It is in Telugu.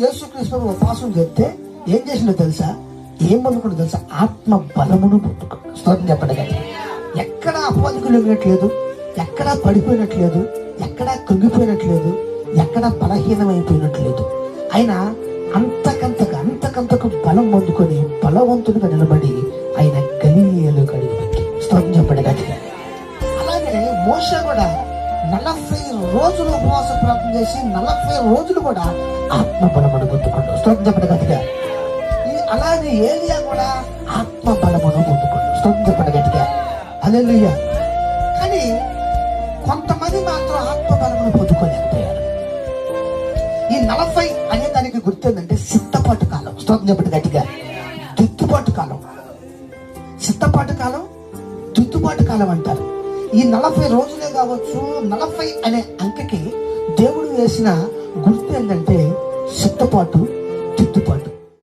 యేసుక్రీస్తు ఉపవాసం చెప్తే ఏం చేసిందో తెలుసా? ఏం పొందుకుంటో తెలుసా? ఆత్మ బలమును పొందుకున్నాడు. స్తోత్రం చెప్పండి కదా. ఎక్కడా అపవాదికులు ఎగినట్లేదు, ఎక్కడా పడిపోయినట్లేదు, ఎక్కడా కృంగిపోయినట్లేదు, ఎక్కడా బలహీనమైపోయినట్లేదు. ఆయన అంతకంతకు బలం పొందుకొని బలవంతుడిగా నిలబడి ఆయన గలిలియలోకి అడుగుపెట్టి. స్తోత్రం చెప్పండి గట్టిగా. అలాగే మోషే కూడా 40 రోజులు ఉపవాస ప్రార్థన చేసి 40 రోజులు కూడా ఆత్మ బలమును పొందుకున్నాడు. స్తోత్రం చెప్పండి గట్టిగా. అలాగే ఏలియా కూడా ఆత్మ బలమును పొందుకున్నాడు. స్తోత్రం చెప్పండి గట్టిగా. హల్లెలూయా. కానీ కొంతమంది మాత్రం ఆత్మ బలమును పొందుకోలేకపోయారు. ఈ 40 అనే దానికి గుర్తుందంటే సిద్ధపాటు కాలం. స్తోత్రం చెప్పండి గట్టిగా. దిద్దుబాటు కాలం, సిద్ధపాటు కాలం, దిద్దుబాటు కాలం అంటారు. ఈ 40 రోజులే కావచ్చు. 40 అనే అంకెకి దేవుడు వేసిన గుర్తు ఏంటంటే సిద్ధపాటు, దిద్దుబాటు.